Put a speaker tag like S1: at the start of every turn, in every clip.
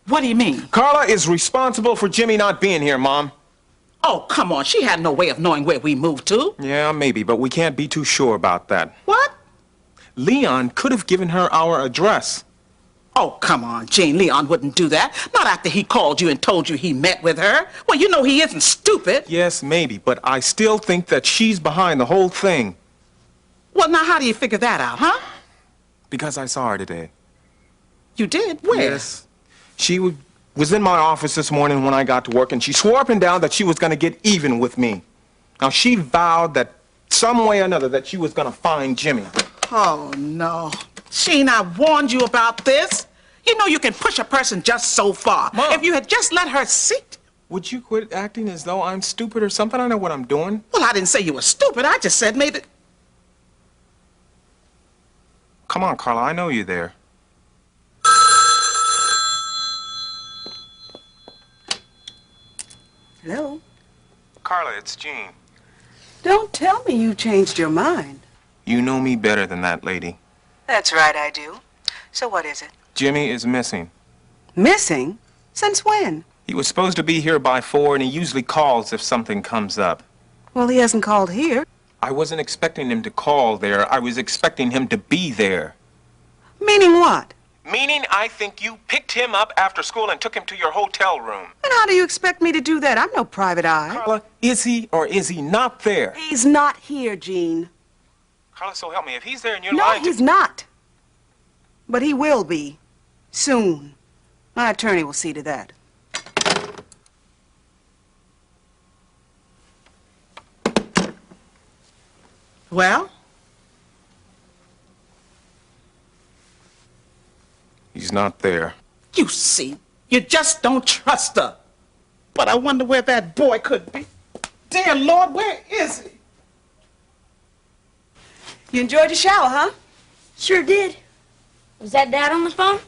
S1: What do you mean?
S2: Carla is responsible for Jimmy not being here, Mom.
S1: Oh, come on. She had no way of knowing where we moved to.
S2: Yeah, maybe, but we can't be too sure about that.
S1: What?
S2: Leon could have given her our address.
S1: Oh, come on, Jane. Leon wouldn't do that. Not after he called you and told you he met with her. Well, you know he isn't stupid.
S2: Yes, maybe, but I still think that she's behind the whole thing.
S1: Well, now, how do you figure that out, huh?
S2: Because I saw her today.
S1: You did? Where?
S2: Yes. She was in my office this morning when I got to work, and she swore up and down that she was going to get even with me. Now, she vowed that some way or another that she was going to find Jimmy.
S1: Oh, no. Gene, I warned you about this. You know you can push a person just so far.
S2: Mom.
S1: If you had just let her sit.
S2: Would you quit acting as though I'm stupid or something? I know what I'm doing.
S1: Well, I didn't say you were stupid. I just said maybe...
S2: Come on, Carla, I know you're there.
S3: Hello?
S2: Carla, it's Gene.
S3: Don't tell me you changed your mind.
S2: You know me better than that, lady.
S3: That's right, I do. So what is it?
S2: Jimmy is missing.
S3: Missing? Since when?
S2: He was supposed to be here by 4, and he usually calls if something comes up.
S3: Well, he hasn't called here.
S2: I wasn't expecting him to call there. I was expecting him to be there.
S3: Meaning what?
S2: Meaning I think you picked him up after school and took him to your hotel room.
S3: And how do you expect me to do that? I'm no private eye.
S2: Carla, is he or is he not there?
S3: He's not here, Gene.
S2: Carla, so help me. If he's there and you're
S3: No,
S2: lying to...
S3: he's not. But he will be. Soon. My attorney will see to that.
S1: Well?
S2: He's not there.
S1: You see, you just don't trust her. But I wonder where that boy could be. Dear Lord, where is he?
S3: You enjoyed your shower, huh?
S4: Sure did. Was that Dad on the phone?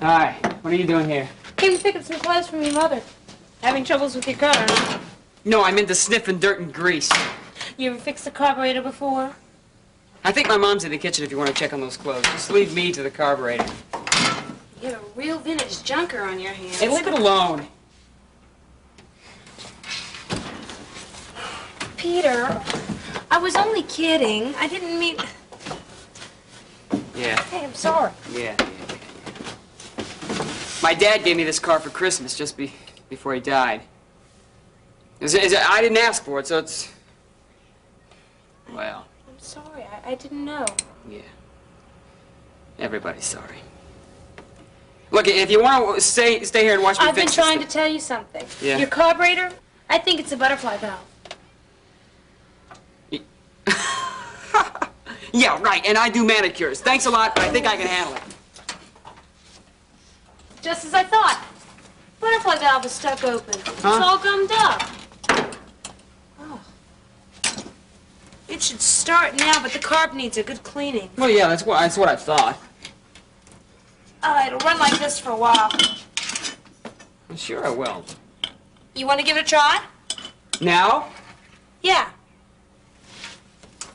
S5: Hi, what are you doing here?
S4: Came to pick up some clothes from your mother. Having troubles with your car, huh?
S5: No, I'm into sniffing dirt and grease.
S4: You ever fixed the carburetor before?
S5: I think my mom's in the kitchen if you want to check on those clothes. Just leave me to the carburetor.
S4: You have a real vintage junker on your hands.
S5: Hey, leave it alone.
S4: Peter, I was only kidding. I didn't mean...
S5: Yeah.
S4: Hey, I'm sorry.
S5: Yeah. My dad gave me this car for Christmas just before he died. I didn't ask for it, so it's... Well...
S4: I'm sorry. I didn't know.
S5: Yeah. Everybody's sorry. Look, if you want to stay here and watch me
S4: I've been
S5: fix this
S4: trying
S5: thing-
S4: to tell you something.
S5: Yeah?
S4: Your carburetor, I think it's a butterfly valve.
S5: Yeah, right, and I do manicures. Thanks a lot, but I think I can handle it.
S4: Just as I thought. Butterfly valve is stuck open. It's
S5: Huh?
S4: all gummed up. Oh. It should start now, but the carb needs a good cleaning.
S5: Well, yeah, that's what I thought.
S4: It'll run like this for a while.
S5: Well, sure I will.
S4: You want to give it a try?
S5: Now?
S4: Yeah.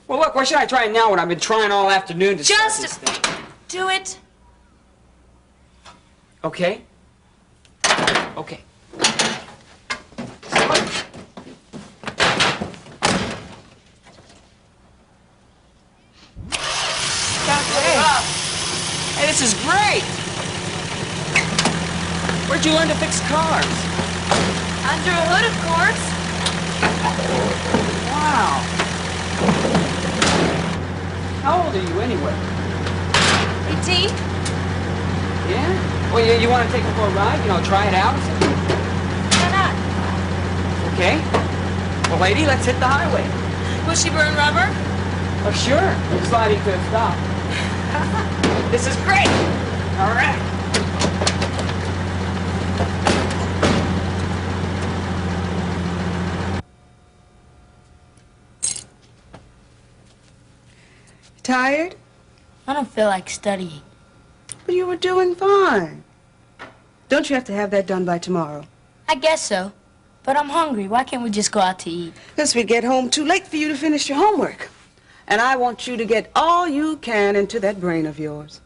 S5: Well, look, why should I try it now when I've been trying all afternoon to start
S4: Just
S5: this thing?
S4: do it.
S5: Okay? Okay. Hey, this is great! Where'd you learn to fix cars?
S4: Under a hood, of course.
S5: Wow. How old are you anyway?
S4: 18?
S5: Yeah? Well, you want to take her for a ride? You know, try it out or something?
S4: Why not?
S5: Okay. Well, lady, let's hit the highway.
S4: Will she burn rubber?
S5: Oh, sure. Sliding to a stop. This is great. All right.
S3: Tired?
S6: I don't feel like studying.
S3: But you were doing fine. Don't you have to have that done by tomorrow?
S6: I guess so. But I'm hungry. Why can't we just go out to eat?
S3: Because we get home too late for you to finish your homework. And I want you to get all you can into that brain of yours.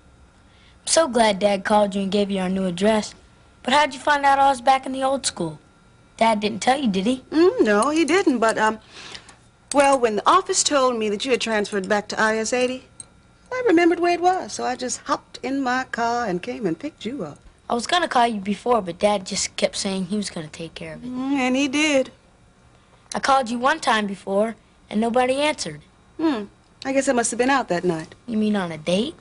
S6: I'm so glad Dad called you and gave you our new address. But how'd you find out I was back in the old school? Dad didn't tell you, did he?
S3: No, he didn't, but, well, when the office told me that you had transferred back to IS-80, I remembered where it was, so I just hopped in my car and came and picked you up.
S6: I was gonna call you before, but Dad just kept saying he was gonna take care of it.
S3: And he did.
S6: I called you one time before, and nobody answered.
S3: I guess I must have been out that night.
S6: You mean on a date?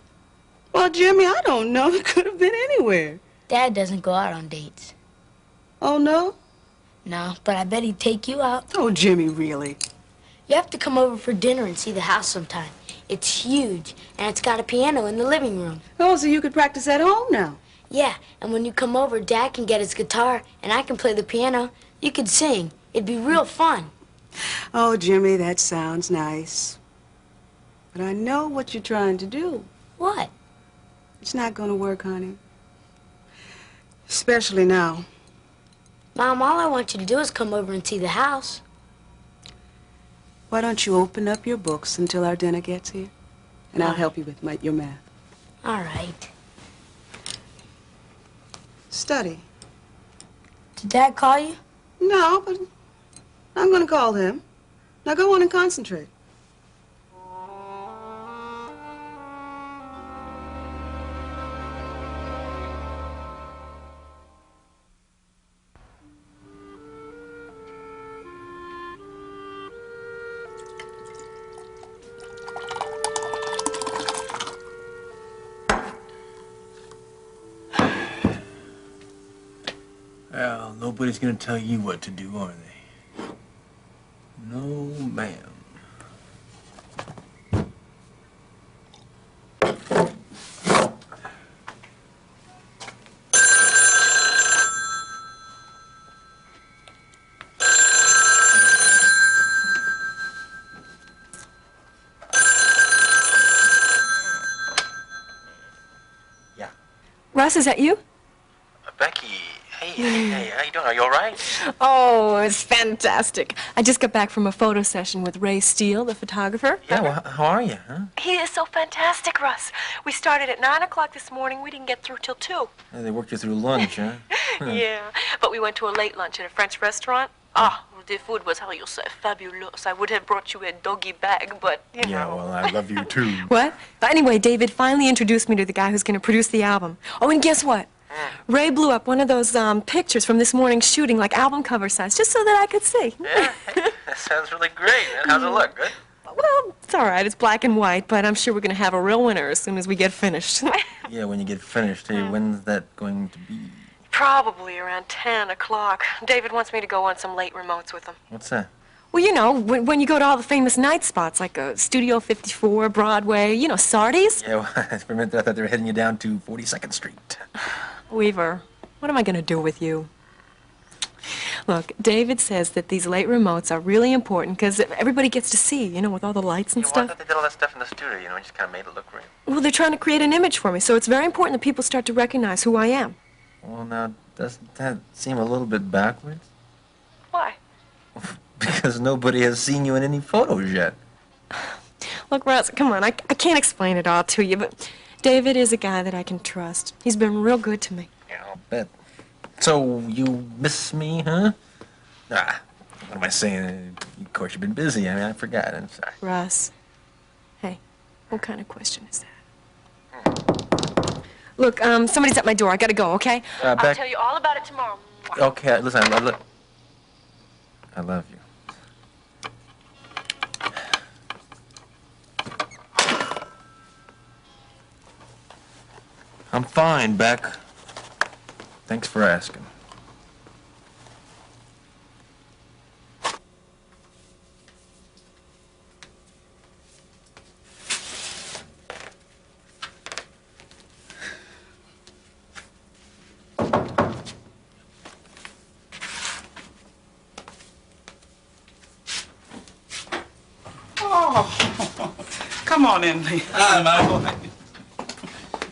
S3: Well, Jimmy, I don't know. It could have been anywhere.
S6: Dad doesn't go out on dates.
S3: Oh, no?
S6: No, but I bet he'd take you out.
S3: Oh, Jimmy, really?
S6: You have to come over for dinner and see the house sometime. It's huge, and it's got a piano in the living room.
S3: Oh, so you could practice at home now.
S6: Yeah, and when you come over, Dad can get his guitar, and I can play the piano. You could sing. It'd be real fun.
S3: Oh, Jimmy, that sounds nice. But I know what you're trying to do.
S6: What?
S3: It's not going to work, honey. Especially now.
S6: Mom, all I want you to do is come over and see the house.
S3: Why don't you open up your books until our dinner gets here? And I'll help you with your math.
S6: All right.
S3: Study.
S6: Did Dad call you?
S3: No, but I'm going to call him. Now go on and concentrate.
S7: Well, nobody's gonna tell you what to do, are they? No, ma'am. Yeah.
S8: Russ, is that you?
S7: Becky, hey, how you doing? Are you all right?
S8: Oh, it's fantastic. I just got back from a photo session with Ray Steele, the photographer.
S7: Yeah, well, how are you, huh?
S8: He is so fantastic, Russ. We started at 9 o'clock this morning. We didn't get through till 2.
S7: Yeah, they worked you through lunch, huh?
S8: Yeah, but we went to a late lunch at a French restaurant. Ah, the food was, how you say, fabulous. I would have brought you a doggy bag, but, you know.
S7: Yeah, well, I love you too.
S8: What? But anyway, David finally introduced me to the guy who's going to produce the album. Oh, and guess what? Ray blew up one of those pictures from this morning's shooting, like album cover size, just so that I could see.
S7: Yeah, hey, that sounds really great. And how's it look? Good?
S8: Well, it's all right. It's black and white, but I'm sure we're going to have a real winner as soon as we get finished.
S7: Yeah, when you get finished. Hey, when's that going to be?
S8: Probably around 10 o'clock. David wants me to go on some late remotes with him.
S7: What's that?
S8: Well, you know, when you go to all the famous night spots, like Studio 54, Broadway, you know, Sardi's.
S7: Yeah, well, for a minute I thought they were heading you down to 42nd Street.
S8: Weaver, what am I going to do with you? Look, David says that these late remotes are really important because everybody gets to see, you know, with all the lights and
S7: Yeah, well, I
S8: stuff.
S7: thought they did all that stuff in the studio, you know, and just kind of made it look real.
S8: Well, they're trying to create an image for me, so it's very important that people start to recognize who I am.
S7: Well, now, doesn't that seem a little bit backwards?
S8: Why?
S7: Because nobody has seen you in any photos yet.
S8: Look, Russ, come on, I can't explain it all to you, but David is a guy that I can trust. He's been real good to me.
S7: Yeah, I'll bet. So, you miss me, huh? Ah, what am I saying? Of course, you've been busy. I mean, I forgot. I'm sorry.
S8: Russ, hey, what kind of question is that? Look, somebody's at my door. I gotta go, okay? I'll
S7: Beck.
S8: tell you all about it tomorrow.
S7: Okay, listen, I love you. I'm fine, Beck. Thanks for asking.
S1: Oh, come on in, Lee.
S9: Hi, Michael.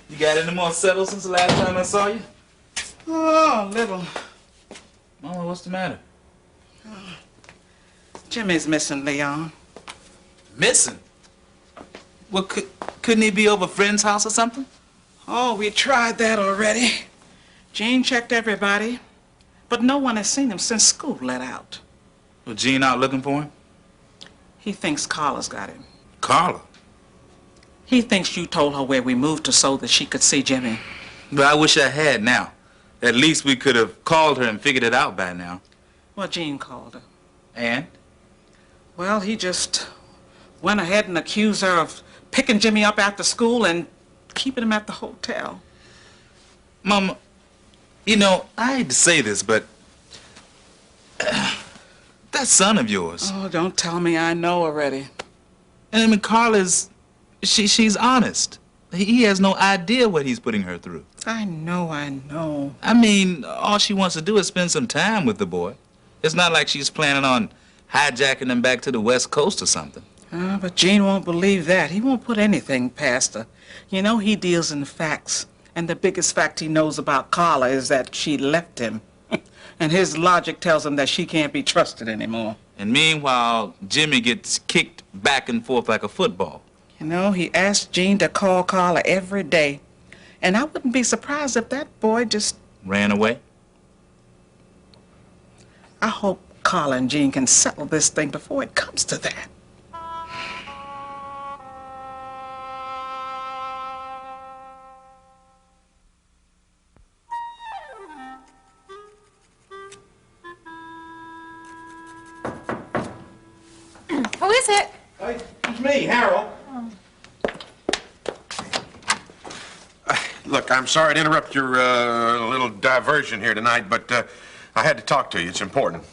S9: You got any more settled since the last time I saw you?
S1: Oh, little.
S9: Mama, what's the matter?
S1: Jimmy's missing, Leon.
S9: Missing? Well, couldn't he be over a friend's house or something?
S1: Oh, we tried that already. Jean checked everybody, but no one has seen him since school let out.
S9: Was Gene out looking for him?
S1: He thinks Carla's got him.
S9: Carla?
S1: He thinks you told her where we moved to so that she could see Jimmy.
S9: But I wish I had now. At least we could have called her and figured it out by now.
S1: Well, Jean called her.
S9: And?
S1: Well, he just went ahead and accused her of picking Jimmy up after school and keeping him at the hotel.
S9: Mama, you know, I hate to say this, but that son of yours.
S1: Oh, don't tell me I know already.
S9: And I mean, Carla's, she's honest. He has no idea what he's putting her through.
S1: I know.
S9: I mean, all she wants to do is spend some time with the boy. It's not like she's planning on hijacking him back to the West Coast or something.
S1: But Gene won't believe that. He won't put anything past her. You know, he deals in facts. And the biggest fact he knows about Carla is that she left him. And his logic tells him that she can't be trusted anymore.
S9: And meanwhile, Jimmy gets kicked back and forth like a football.
S1: You know, he asked Gene to call Carla every day. And I wouldn't be surprised if that boy just...
S9: Ran away?
S1: I hope Carla and Gene can settle this thing before it comes to that.
S8: Who is it?
S2: It's me, Harold.
S10: Look, I'm sorry to interrupt your little diversion here tonight, but I had to talk to you. It's important.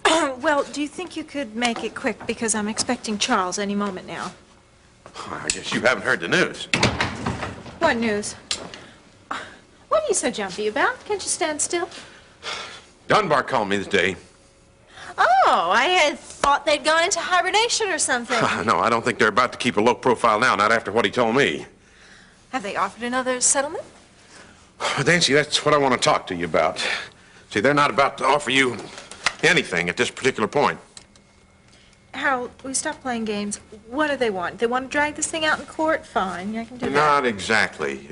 S11: Well, do you think you could make it quick? Because I'm expecting Charles any moment now.
S10: I guess you haven't heard the news.
S11: What news? What are you so jumpy about? Can't you stand still?
S10: Dunbar called me this day.
S11: Oh, I had thought they'd gone into hibernation or something.
S10: No, I don't think they're about to keep a low profile now, not after what he told me.
S11: Have they offered another settlement?
S10: Nancy, that's what I want to talk to you about. See, they're not about to offer you anything at this particular point.
S11: Harold, we stop playing games. What do they want? They want to drag this thing out in court? Fine, I can do that.
S10: Not exactly.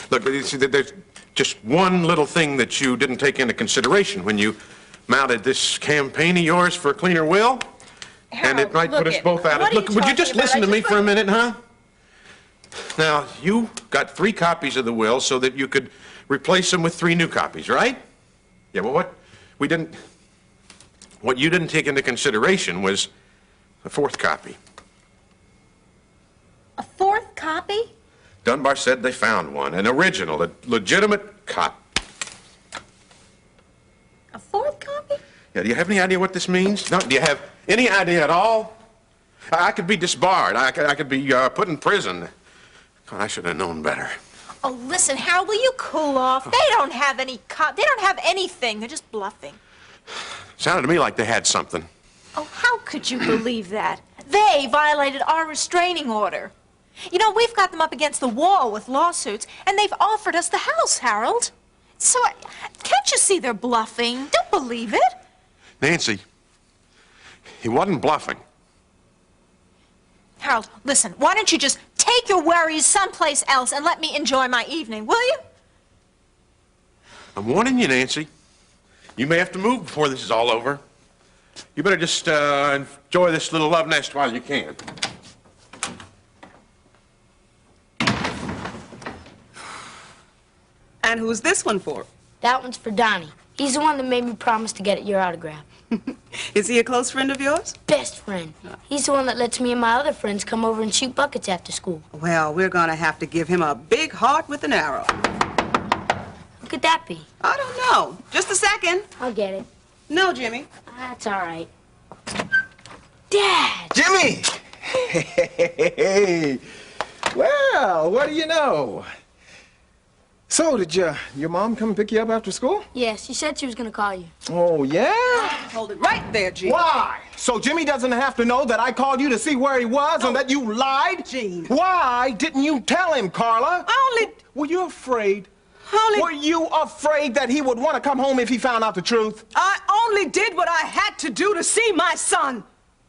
S10: Look, you see, there's just one little thing that you didn't take into consideration when you mounted this campaign of yours for a cleaner will.
S11: Harold,
S10: And it might put us both out.
S11: What are
S10: Look,
S11: you
S10: would you
S11: talking
S10: just
S11: about?
S10: listen to me
S11: just
S10: for a
S11: want-
S10: minute, huh? Now, you got 3 copies of the will so that you could replace them with 3 new copies, right? Yeah, well, what you didn't take into consideration was a 4th copy.
S11: A 4th copy?
S10: Dunbar said they found one, an original, a legitimate copy.
S11: A 4th copy?
S10: Yeah, do you have any idea what this means? No, do you have any idea at all? I could be disbarred. I could be put in prison. God, I should have known better.
S11: Oh, listen, Harold, will you cool off? They don't have any they don't have anything. They're just bluffing.
S10: Sounded to me like they had something.
S11: Oh, how could you believe that? They violated our restraining order. You know, we've got them up against the wall with lawsuits, and they've offered us the house, Harold. So, can't you see they're bluffing? Don't believe it.
S10: Nancy, he wasn't bluffing.
S11: Harold, listen, why don't you just take your worries someplace else and let me enjoy my evening, will you?
S10: I'm warning you, Nancy. You may have to move before this is all over. You better just enjoy this little love nest while you can.
S3: And who's this one for?
S6: That one's for Donnie. He's the one that made me promise to get your autograph.
S3: Is he a close friend of yours?
S6: Best friend. He's the one that lets me and my other friends come over and shoot buckets after school.
S3: Well, we're gonna have to give him a big heart with an arrow.
S6: Who could that be?
S3: I don't know. Just a second.
S6: I'll get it.
S3: No, Jimmy.
S6: That's all right. Dad!
S2: Jimmy! Hey! Well, what do you know? So, did your mom come pick you up after school?
S6: Yeah, she said she was gonna call you.
S2: Oh, yeah?
S3: Hold it right there, Gene.
S2: Why? So Jimmy doesn't have to know that I called you to see where he was and that you lied?
S3: Gene.
S2: Why didn't you tell him, Carla?
S3: I only...
S2: Were you afraid?
S3: Only...
S2: Were you afraid that he would want to come home if he found out the truth?
S3: I only did what I had to do to see my son.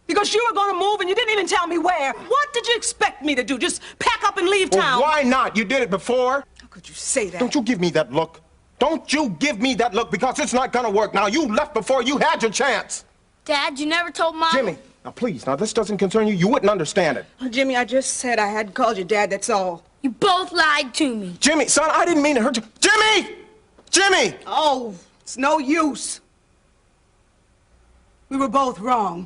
S3: Because you were going to move and you didn't even tell me where. What did you expect me to do? Just pack up and leave town?
S2: Well, why not? You did it before.
S3: How could you say that?
S2: Don't you give me that look. Don't you give me that look because it's not going to work. Now, you left before you had your chance.
S6: Dad, you never told Mom?
S2: Jimmy, now please, now this doesn't concern you. You wouldn't understand it.
S3: Oh, Jimmy, I just said I hadn't called you Dad, that's all.
S6: You both lied to me.
S2: Jimmy, son, I didn't mean to hurt you. Jimmy! Jimmy!
S3: Oh, it's no use. We were both wrong.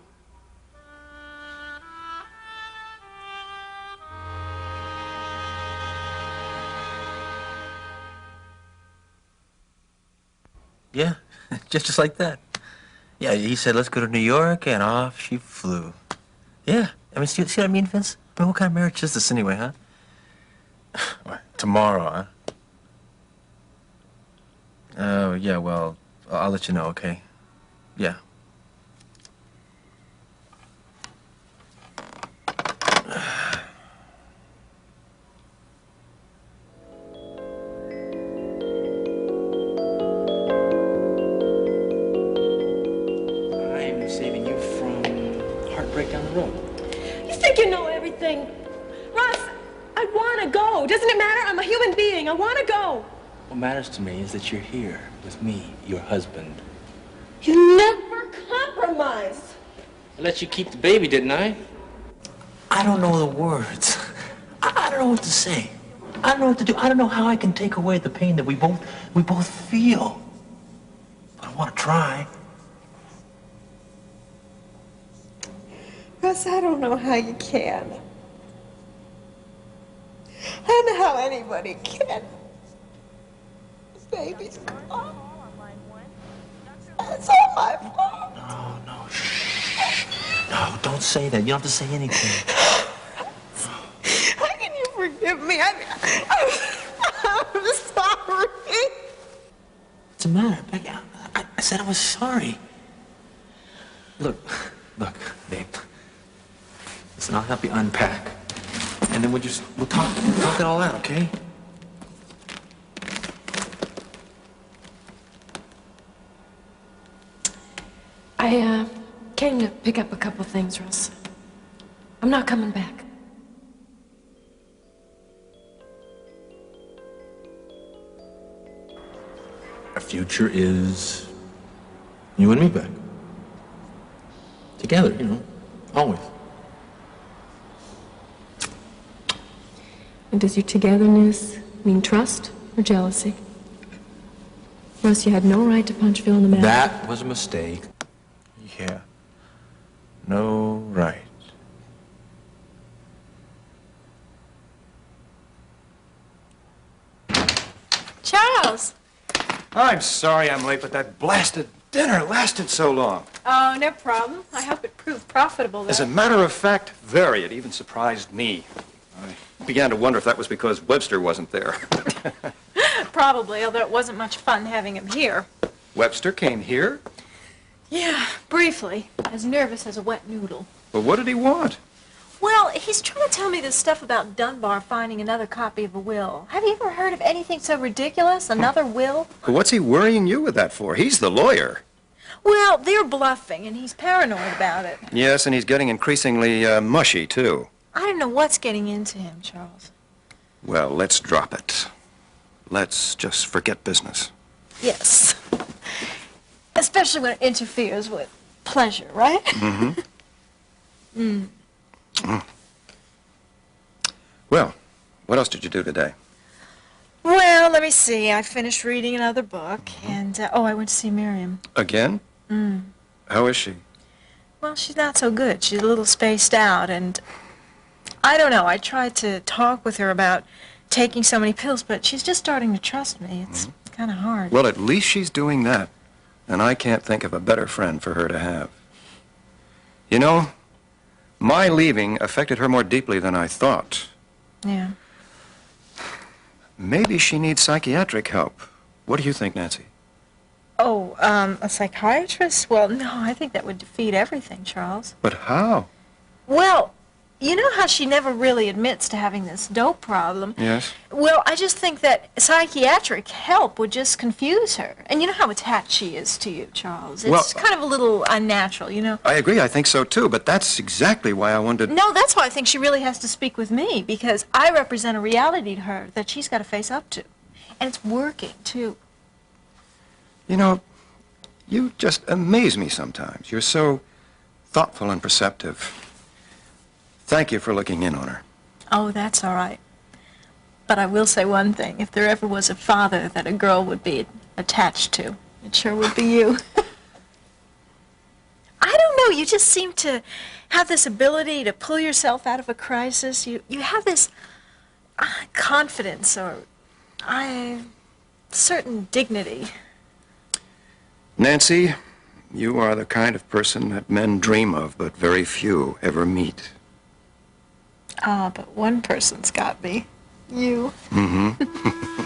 S7: Yeah, just like that. Yeah, he said, let's go to New York, and off she flew. Yeah, I mean, see what I mean, Vince? I mean, what kind of marriage is this anyway, huh? What, tomorrow, huh? Oh, yeah, well, I'll let you know, okay? Yeah. Saving you from heartbreak down the road.
S8: You think you know everything. Russ, I want to go. Doesn't it matter? I'm a human being. I want to go.
S7: What matters to me is that you're here with me, your husband.
S8: You never compromise.
S7: I let you keep the baby, didn't I? I don't know the words. I don't know what to say. I don't know what to do. I don't know how I can take away the pain that we both feel. But I want to try.
S8: Russ, I don't know how you can. I don't know how anybody can. The baby's gone. It's all my fault.
S7: No, shh. No, don't say that. You don't have to say anything.
S8: How can you forgive me? I'm sorry.
S7: What's the matter, Becky? I said I was sorry. Look, babe. Listen, I'll help you unpack. And then we'll talk it all out, okay?
S8: I came to pick up a couple things, Russ. I'm not coming back.
S7: Our future is you and me back. Together, always.
S8: And does your togetherness mean trust or jealousy? Russ, you had no right to punch Phil in the mouth.
S7: That was a mistake. Yeah. No right.
S11: Charles!
S12: I'm sorry I'm late, but that blasted dinner lasted so long.
S11: Oh, no problem. I hope it proved profitable, though.
S12: As a matter of fact, very. It even surprised me. I began to wonder if that was because Webster wasn't there.
S11: Probably, although it wasn't much fun having him here.
S12: Webster came here?
S11: Yeah, briefly. As nervous as a wet noodle.
S12: But what did he want?
S11: Well, he's trying to tell me this stuff about Dunbar finding another copy of a will. Have you ever heard of anything so ridiculous? Another will?
S12: But what's he worrying you with that for? He's the lawyer.
S11: Well, they're bluffing, and he's paranoid about it.
S12: Yes, and he's getting increasingly mushy, too.
S11: I don't know what's getting into him, Charles.
S12: Well, let's drop it. Let's just forget business.
S11: Yes. Especially when it interferes with pleasure, right?
S12: Mm-hmm. Well, what else did you do today?
S11: Well, let me see. I finished reading another book, and, I went to see Miriam.
S12: Again? How is she?
S11: Well, she's not so good. She's a little spaced out, and I don't know. I tried to talk with her about taking so many pills, but she's just starting to trust me. It's kind of hard.
S12: Well, at least she's doing that, and I can't think of a better friend for her to have. You know, my leaving affected her more deeply than I thought.
S11: Yeah.
S12: Maybe she needs psychiatric help. What do you think, Nancy?
S11: Oh, a psychiatrist? Well, no, I think that would defeat everything, Charles.
S12: But how?
S11: Well, you know how she never really admits to having this dope problem?
S12: Yes?
S11: Well, I just think that psychiatric help would just confuse her. And you know how attached she is to you, Charles. It's
S12: Well,
S11: kind of a little unnatural, you know?
S12: I agree, I think so too, but that's exactly why I wanted...
S11: No, that's why I think she really has to speak with me, because I represent a reality to her that she's got to face up to. And it's working, too.
S12: You know, you just amaze me sometimes. You're so thoughtful and perceptive. Thank you for looking in on her.
S11: Oh, that's all right. But I will say one thing. If there ever was a father that a girl would be attached to, it sure would be you. I don't know. You just seem to have this ability to pull yourself out of a crisis. You have this confidence or certain dignity.
S12: Nancy, you are the kind of person that men dream of, but very few ever meet.
S11: Ah, but one person's got me. You.
S12: Mm-hmm.